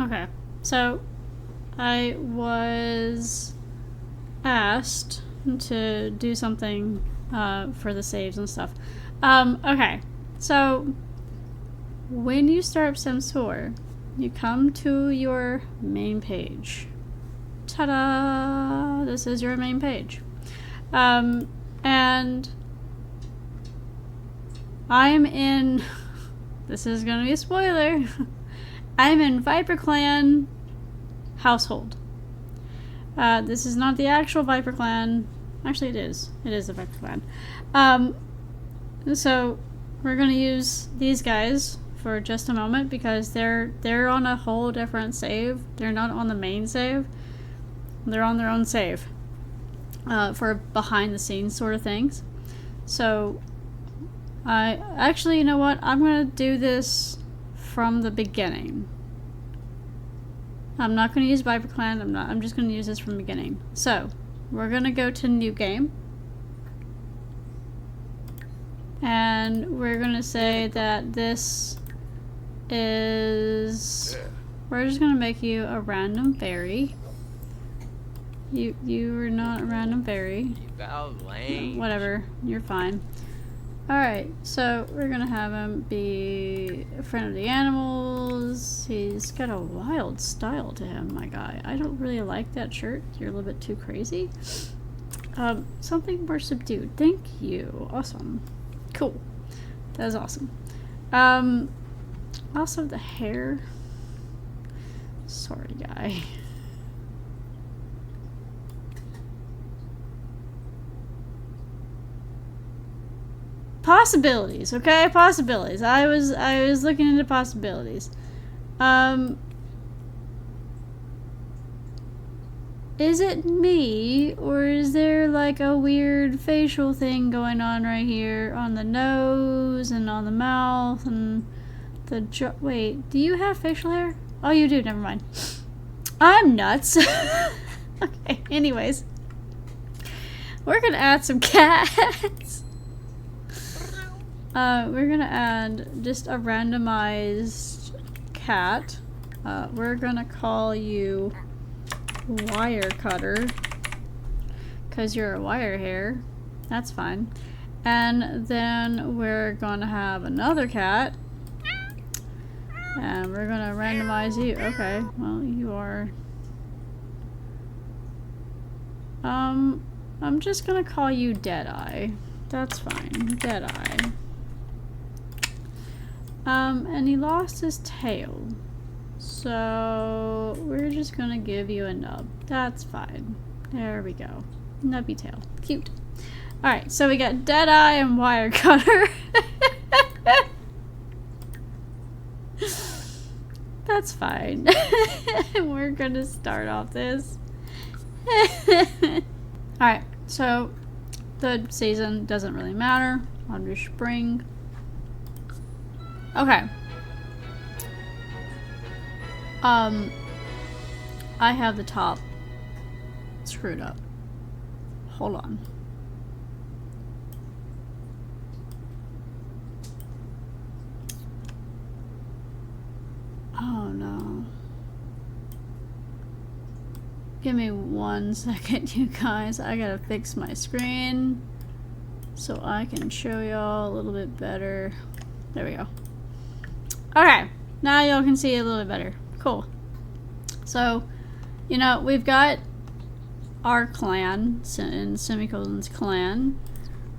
Okay, so I was asked to do something for the saves and stuff. Okay, so when you start up Sims 4, you come to your main page. Ta-da! This is your main page. And I'm in... This is gonna be a spoiler. I'm in Viper Clan household. This is not the actual Viper Clan. Actually, it is. It is the Viper Clan. So we're gonna use these guys for just a moment because they're on a whole different save. They're not on the main save. They're on their own save for behind the scenes sort of things. So I actually, you know what? I'm gonna do this from the beginning. I'm not gonna use Viper Clan. I'm just gonna use this from the beginning. So we're gonna go to new game. And we're gonna say that this is... We're just gonna make you a random fairy. You are not a random fairy. Whatever, you're fine. Alright, so we're gonna have him be a friend of the animals. He's got a wild style to him, my guy. I don't really like that shirt. You're a little bit too crazy. Something more subdued. Thank you. Awesome. Cool. That is awesome. Also the hair. Sorry, guy. Possibilities, okay? Possibilities. I was looking into possibilities. Is it me, or is there like a weird facial thing going on right here on the nose and on the mouth and the jaw? Wait, do you have facial hair? Oh, you do. Never mind. I'm nuts. Okay. Anyways, we're gonna add some cats. We're gonna add just a randomized cat. We're gonna call you Wire Cutter because you're a wire hair. That's fine. And then we're gonna have another cat, and we're gonna randomize you. Okay, well, you are... I'm just gonna call you Deadeye. That's fine. Deadeye. And he lost his tail. So we're just gonna give you a nub. That's fine. There we go. Nubby tail. Cute. Alright, so we got Deadeye and Wire Cutter. That's fine. We're gonna start off this. Alright, so the season doesn't really matter. Under spring. Okay. I have the top screwed up. Hold on. Oh no. Give me 1 second, you guys. I gotta fix my screen so I can show y'all a little bit better. There we go. Okay, now y'all can see a little bit better. Cool. So, you know, we've got our clan, in semicolons clan,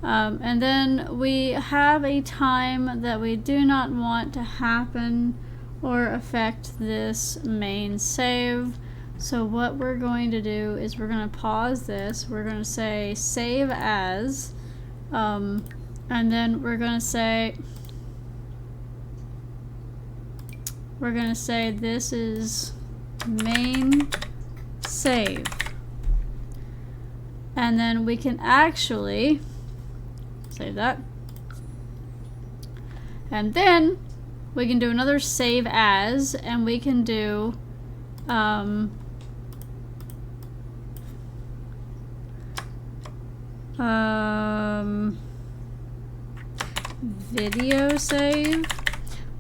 and then we have a time that we do not want to happen or affect this main save. So what we're going to do is we're going to pause this. We're going to say save as, and then we're going to say this is main save. And then we can actually save that. And then we can do another save as, and we can do video save.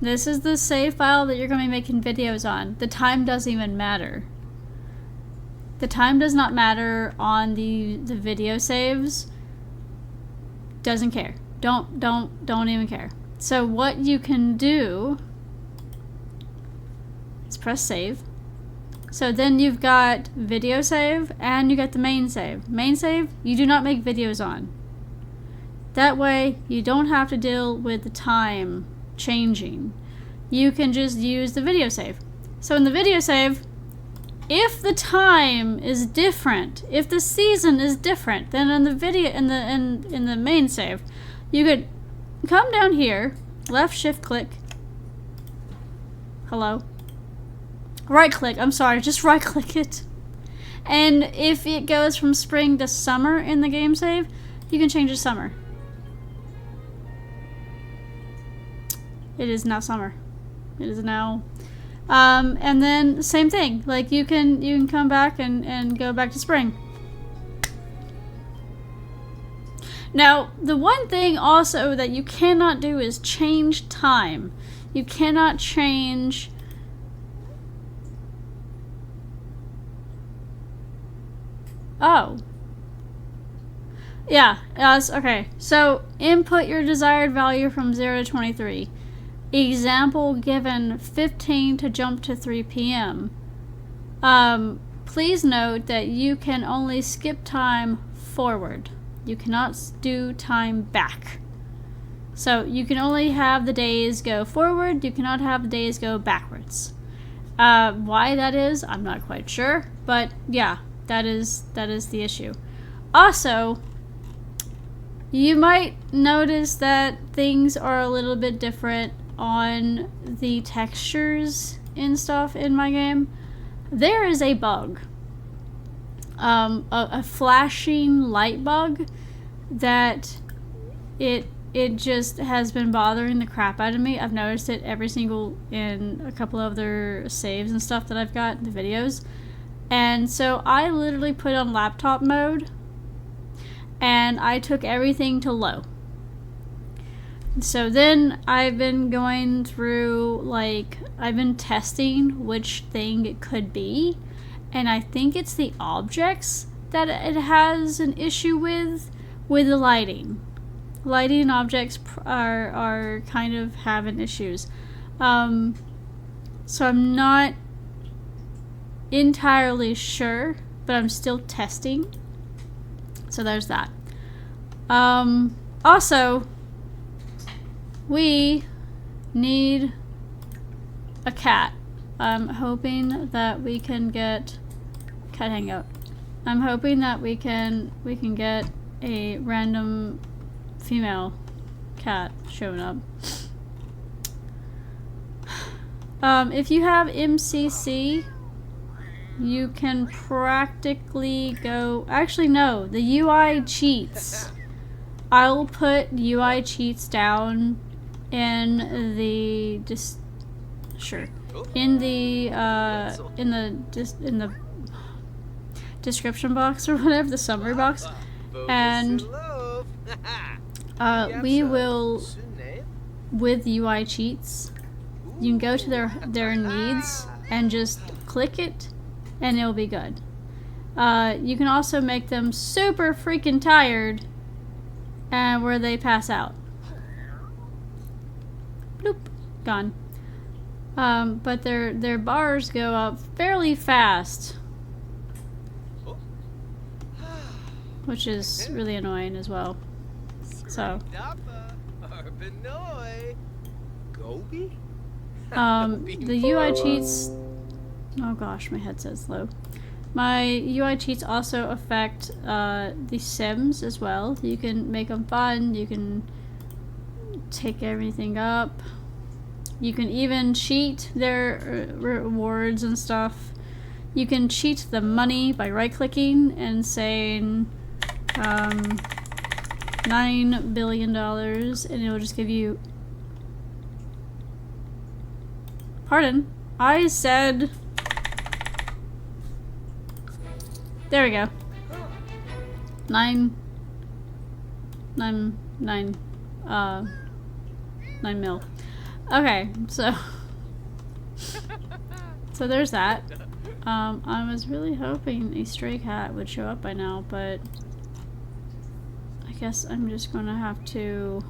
This is the save file that you're going to be making videos on. The time doesn't even matter. The time does not matter on the video saves. Doesn't care. Don't even care. So what you can do is press save. So then you've got video save and you got the main save. Main save, you do not make videos on. That way you don't have to deal with the time changing. You can just use the video save. So in the video save, if the time is different, if the season is different than in the video in the main save, you could come down here, left shift click. Hello. Right click, I'm sorry, just right click it. And if it goes from spring to summer in the game save, you can change it to summer. It is now summer. It is now and then same thing, like you can come back and go back to spring. Now, the one thing also that you cannot do is change time. You cannot change yeah, okay. So, input your desired value from 0 to 23. Example given 15 to jump to 3 p.m. Please note that you can only skip time forward. You cannot do time back. So you can only have the days go forward, you cannot have the days go backwards. Why that is, I'm not quite sure, but yeah, that is the issue. Also, you might notice that things are a little bit different on the textures and stuff in my game. There is a bug, a flashing light bug that it just has been bothering the crap out of me. I've noticed it in a couple of other saves and stuff that I've got in the videos. And so I literally put on laptop mode and I took everything to low. So then I've been going through, like, I've been testing which thing it could be, and I think it's the objects that it has an issue with the lighting. Lighting and objects are kind of having issues. So I'm not entirely sure, but I'm still testing. So there's that. Also, we need a cat. I'm hoping that we can get cat hangout. I'm hoping that we can get a random female cat showing up. If you have MCC, you can practically go. Actually, no. The UI cheats. I'll put UI cheats down in the in the description box or whatever, the summary box, and we will, with UI cheats, you can go to their needs and just click it and it'll be good. You can also make them super freaking tired and where they pass out. Bloop. Gone. But their bars go up fairly fast, which is really annoying as well. So the UI cheats, oh gosh, my headset's low. My UI cheats also affect the sims as well. You can make them fun, you can take everything up. You can even cheat their rewards and stuff. You can cheat the money by right-clicking and saying $9 billion, and it will just give you... Pardon? I said... There we go. 9 mil. Okay, so there's that. I was really hoping a stray cat would show up by now, but I guess I'm just gonna have to.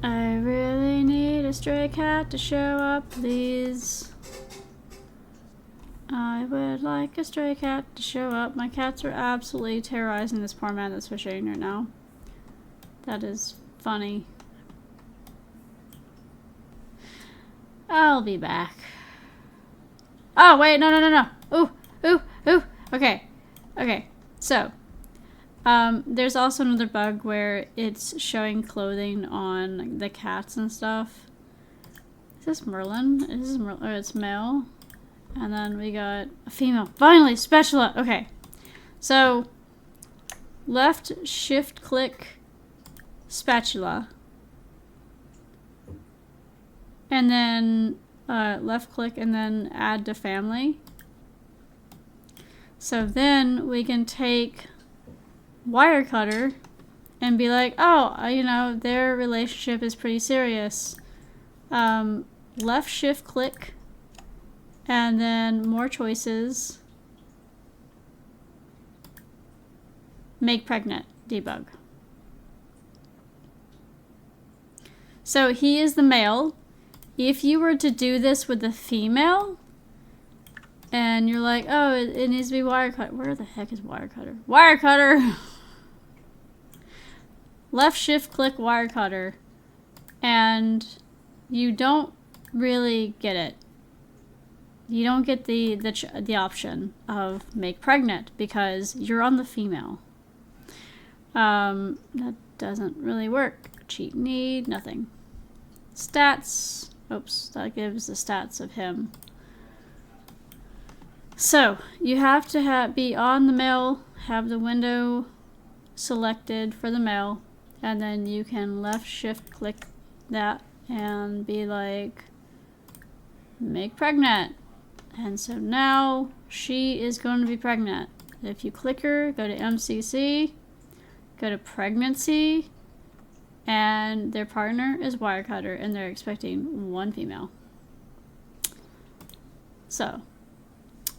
I really need a stray cat to show up, please. I would like a stray cat to show up. My cats are absolutely terrorizing this poor man that's fishing right now. That is funny. I'll be back. Oh, wait, no. Ooh. Okay. So, there's also another bug where it's showing clothing on the cats and stuff. Is this Merlin? Is this Merlin? Or it's male. And then we got a female. Finally, spatula. Okay. So, left shift click spatula. And then left click and then add to family. So then we can take Wirecutter and be like, oh, you know, their relationship is pretty serious. Left shift click and then more choices. Make pregnant. Debug. So he is the male. If you were to do this with the female, and you're like, oh, it needs to be Wirecutter. Where the heck is Wirecutter? Wirecutter! Left shift click Wirecutter. And you don't really get it. You don't get the option of make pregnant because you're on the female. That doesn't really work. Cheat need, nothing. Stats. Oops, that gives the stats of him. So, you have to be on the male, have the window selected for the male, and then you can left shift click that and be like, make pregnant. And so now she is going to be pregnant. If you click her, go to MCC, go to pregnancy, and their partner is Wirecutter, and they're expecting one female. So,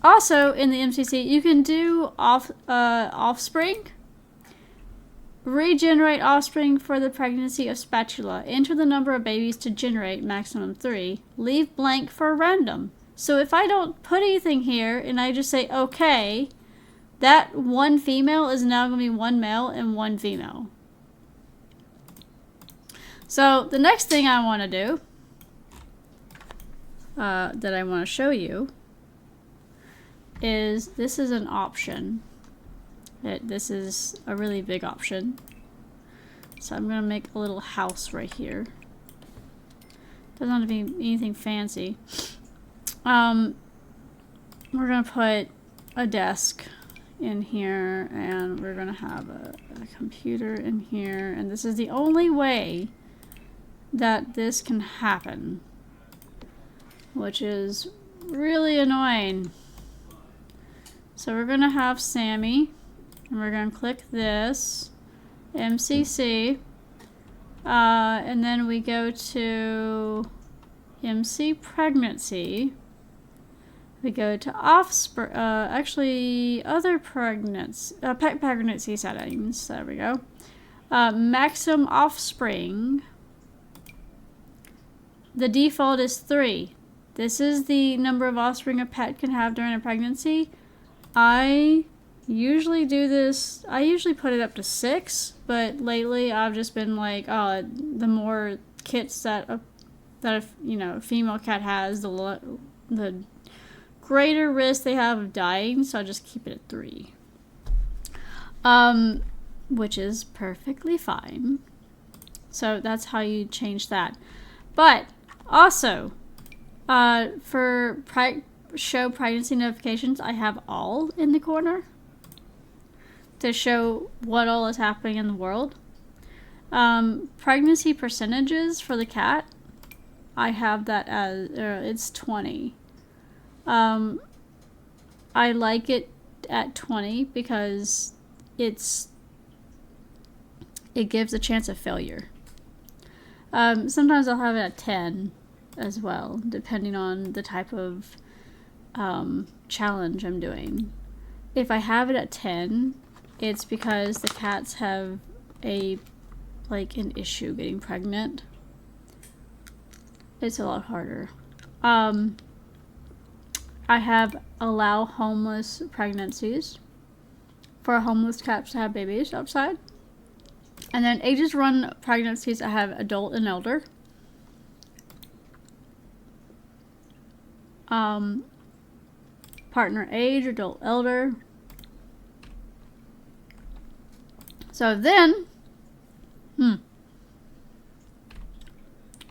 also in the MCC, you can do offspring. Regenerate offspring for the pregnancy of spatula. Enter the number of babies to generate, maximum 3. Leave blank for random. So if I don't put anything here and I just say okay, that one female is now going to be one male and one female. So the next thing I want to do, that I want to show you, is this is an option. This is a really big option. So I'm going to make a little house right here. Doesn't have to be anything fancy. We're going to put a desk in here, and we're going to have a computer in here, and this is the only way that this can happen, which is really annoying. So we're going to have Sammy, and we're going to click this, MCC, and then we go to MC pregnancy. We go to offspring, actually other pregnancy, pet pregnancy settings. There we go. Maximum offspring. The default is 3. This is the number of offspring a pet can have during a pregnancy. I usually do this, I usually put it up to 6, but lately I've just been like, oh, the more kits that a female cat has, the greater risk they have of dying, so I'll just keep it at 3. Which is perfectly fine. So that's how you change that. But also, for show pregnancy notifications, I have all in the corner to show what all is happening in the world. Pregnancy percentages for the cat, I have that as it's 20. I like it at 20 because it gives a chance of failure. Sometimes I'll have it at 10 as well, depending on the type of challenge I'm doing. If I have it at 10, it's because the cats have an issue getting pregnant. It's a lot harder. I have allow homeless pregnancies for homeless cats to have babies outside. And then ages run pregnancies, I have adult and elder. Partner age, adult, elder. So then,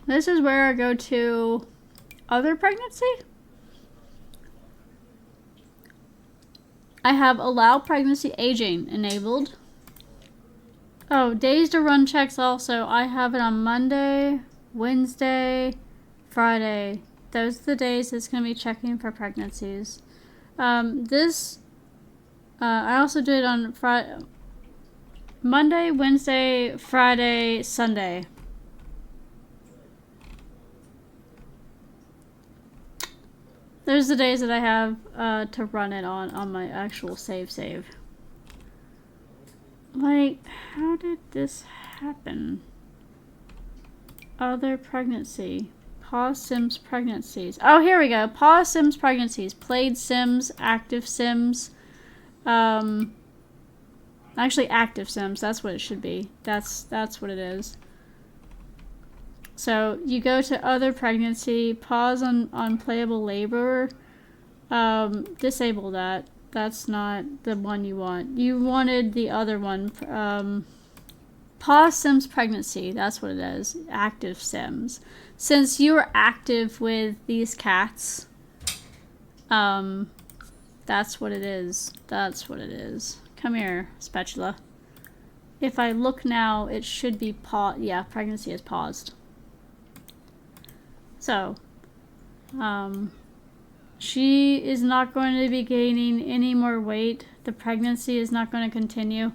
this is where I go to other pregnancy. I have allow pregnancy aging enabled. Oh, days to run checks also. I have it on Monday, Wednesday, Friday. Those are the days it's going to be checking for pregnancies. I also do it on Monday, Wednesday, Friday, Sunday. There's the days that I have to run it on my actual save. Like, how did this happen? Other pregnancy. Pause Sims pregnancies. Oh, here we go. Pause Sims pregnancies. Played Sims. Active Sims. Actually, active Sims. That's what it should be. That's what it is. So, you go to other pregnancy. Pause on playable labor. Disable that. That's not the one you want. You wanted the other one. Pause Sims pregnancy. That's what it is. Active Sims. Since you are active with these cats, that's what it is. That's what it is. Come here, spatula. If I look now, it should be paused. Yeah, pregnancy is paused. So, she is not going to be gaining any more weight. The pregnancy is not going to continue.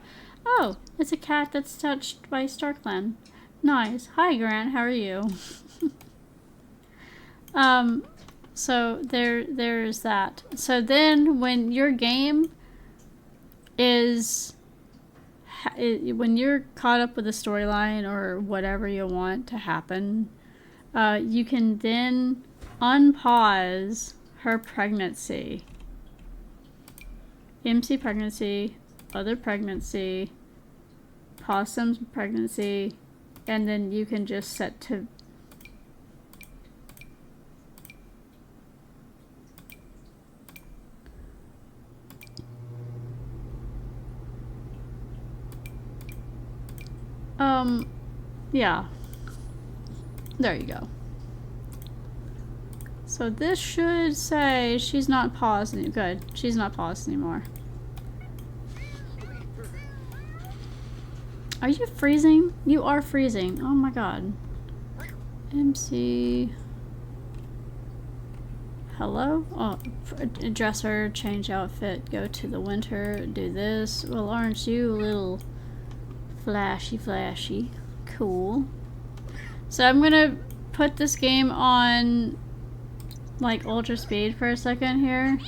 Oh, it's a cat that's touched by StarClan. Nice. Hi, Grant. How are you? So there's that. So then when your game is... when you're caught up with the storyline or whatever you want to happen, you can then unpause her pregnancy. MC pregnancy, other pregnancy, possum's pregnancy, and then you can just set to yeah. There you go. So this should say she's not paused anymore. Good. She's not paused anymore. Are you freezing? You are freezing. Oh my god. MC. Hello? Oh, dresser, change outfit, go to the winter, do this. Well, aren't you a little flashy? Cool. So I'm gonna put this game on like ultra speed for a second here.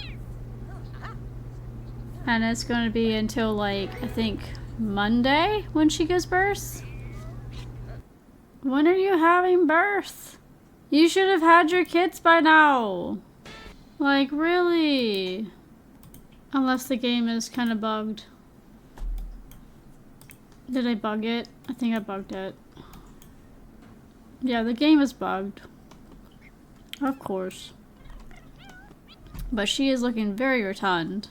And it's gonna be until like, I think Monday when she gives birth. When are you having birth? You should have had your kids by now. Like, really? Unless the game is kind of bugged. Did I bug it? I think I bugged it. Yeah, the game is bugged. Of course. But she is looking very rotund.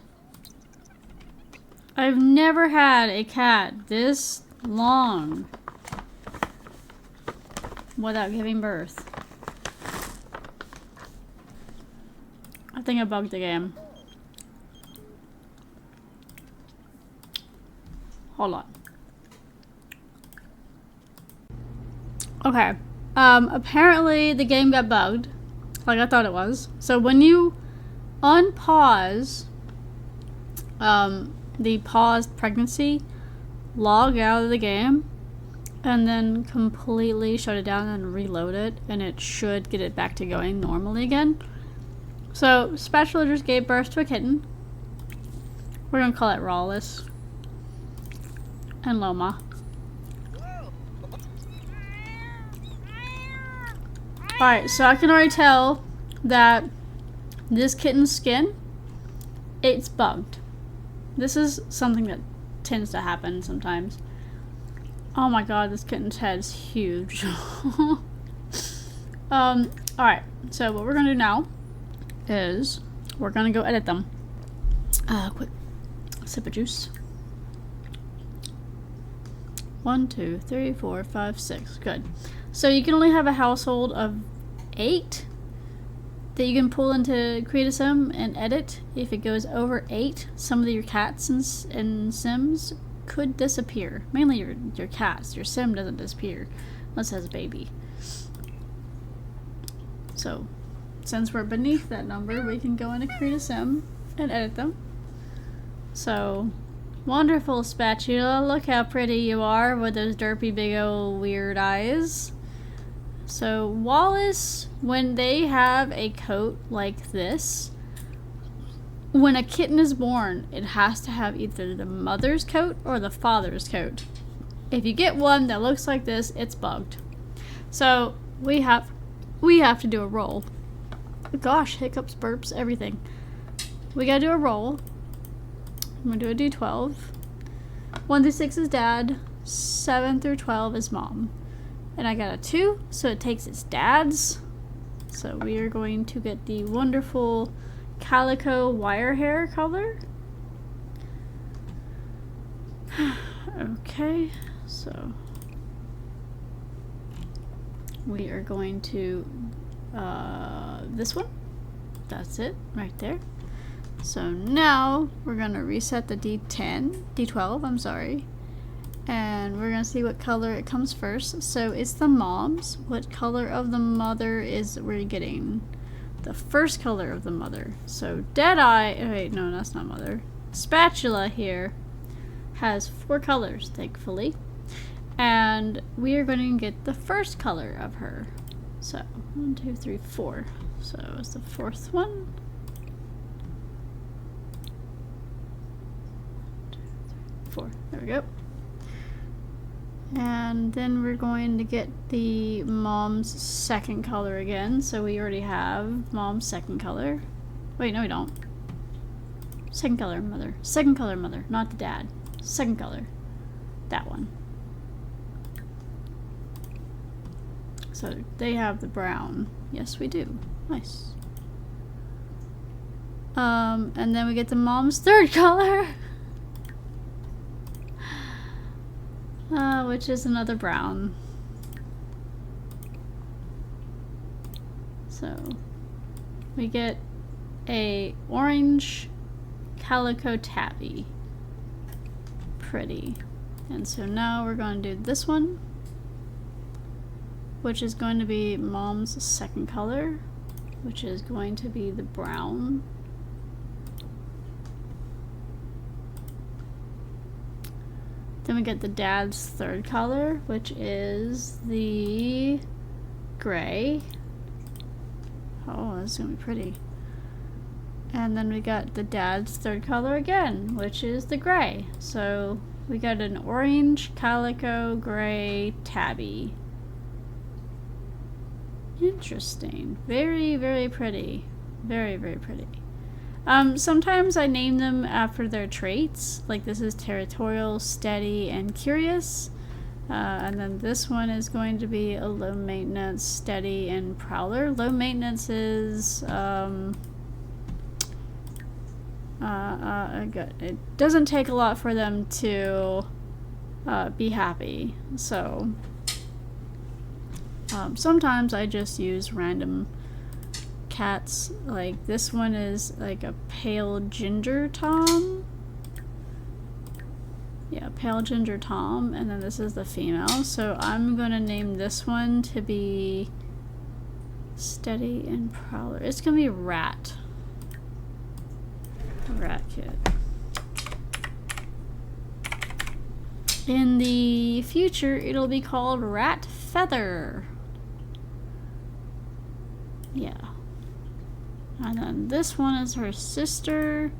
I've never had a cat this long without giving birth. I think I bugged the game. Hold on. Okay. Apparently the game got bugged, like I thought it was. So when you unpause the paused pregnancy, log out of the game, and then completely shut it down and reload it, and it should get it back to going normally again. So, Spatula just gave birth to a kitten. We're gonna call it Rawless. And Loma. Alright, so I can already tell that this kitten's skin, it's bugged. This is something that tends to happen sometimes. Oh my god, this kitten's head is huge. Alright, so what we're gonna do now is we're gonna go edit them. Quick sip of juice. 1, 2, 3, 4, 5, 6. Good. So you can only have a household of 8 that you can pull into Create a Sim and edit. If it goes over 8, some of your cats and Sims could disappear. Mainly your cats. Your Sim doesn't disappear unless it has a baby. So, since we're beneath that number, we can go into Create a Sim and edit them. So, wonderful Spatula, look how pretty you are with those derpy big old weird eyes. So Wallace, when they have a coat like this, when a kitten is born, it has to have either the mother's coat or the father's coat. If you get one that looks like this, it's bugged. So we have to do a roll. Gosh, hiccups, burps, everything. We gotta do a roll. I'm gonna do a D12. 1 through 6 is dad. 7 through 12 is mom. And I got a 2, so it takes its dad's. So we are going to get the wonderful calico wire hair color. Okay, so we are going to this one. That's it right there. So now we're gonna reset the D12, I'm sorry. And we're gonna see what color it comes first. So it's the mom's. What color of the mother is we're getting? The first color of the mother. So Deadeye, wait, no, that's not mother. Spatula here has 4 colors, thankfully. And we are going to get the first color of her. So 1, 2, 3, 4. So it's the 4th one. 1, 2, 3, 4. There we go. And then we're going to get the mom's second color again. So we already have mom's second color. Wait, no we don't. Second color mother. Second color mother, not the dad. Second color. That one. So they have the brown. Yes, we do. Nice. And then we get the mom's third color. Which is another brown. So we get a orange calico tabby. Pretty. And so now we're going to do this one, which is going to be mom's second color, which is going to be the brown. Then we get the dad's third color, which is the gray. Oh, that's gonna be pretty. And then we got the dad's third color again, which is the gray. So we got an orange, calico, gray, tabby. Interesting. Very, very pretty. Very, very pretty. Sometimes I name them after their traits. Like this is territorial, steady, and curious. And then this one is going to be a low maintenance, steady, and prowler. Low maintenance is good. It doesn't take a lot for them to be happy. So sometimes I just use random cats. Like this one is like a pale ginger Tom. Yeah, pale ginger Tom, and then this is the female. So I'm gonna name this one to be steady and prowler. It's gonna be rat. Rat kid. In the future, it'll be called Rat Feather. Yeah. And then this one is her sister.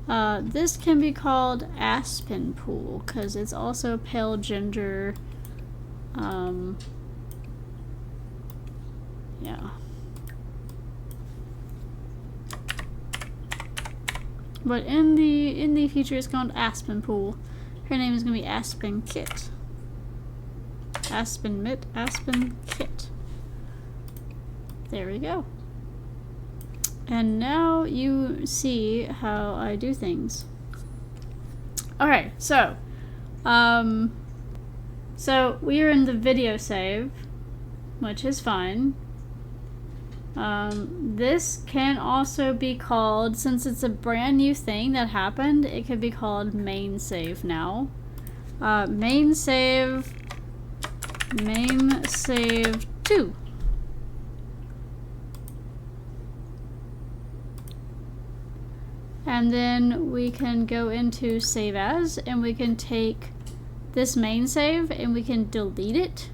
This can be called Aspen Pool because it's also pale ginger. Yeah. But in the future, it's called Aspen Pool. Her name is gonna be Aspen Kit. Aspen Mitt, Aspen Kit. There we go. And now you see how I do things. Okay, so we are in the video save, which is fine. This can also be called, since it's a brand new thing that happened, it could be called main save now. Main save 2. And then we can go into save as, and we can take this main save and we can delete it.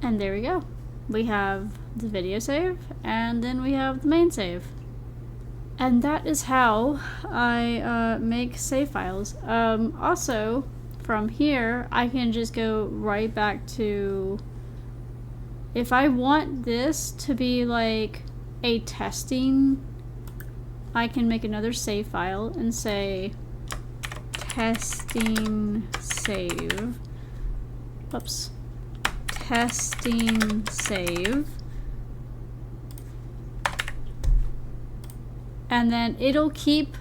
And there we go. We have the video save, and then we have the main save. And that is how I make save files. Also, from here, I can just go right back to... If I want this to be like a testing, I can make another save file and say testing save. Whoops. Testing save. And then it'll keep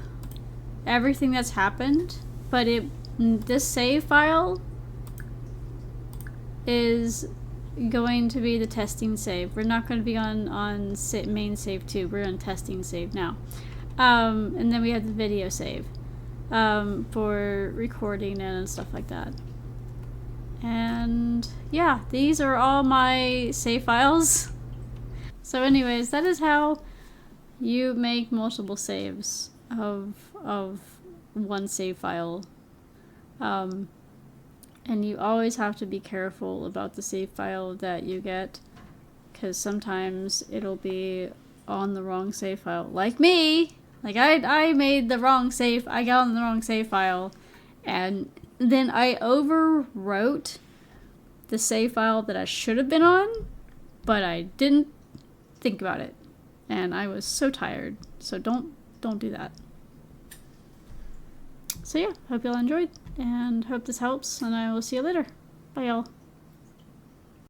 everything that's happened, but this save file is going to be the testing save. We're not going to be on main save 2. We're on testing save now. And then we have the video save for recording and stuff like that. And yeah, these are all my save files. So anyways, that is how you make multiple saves of one save file. And you always have to be careful about the save file that you get, because sometimes it'll be on the wrong save file. Like me! Like I made the wrong save, I got on the wrong save file, and then I overwrote the save file that I should have been on, but I didn't think about it. And I was so tired. So don't do that. So yeah, hope y'all enjoyed, and hope this helps, and I will see you later. Bye y'all.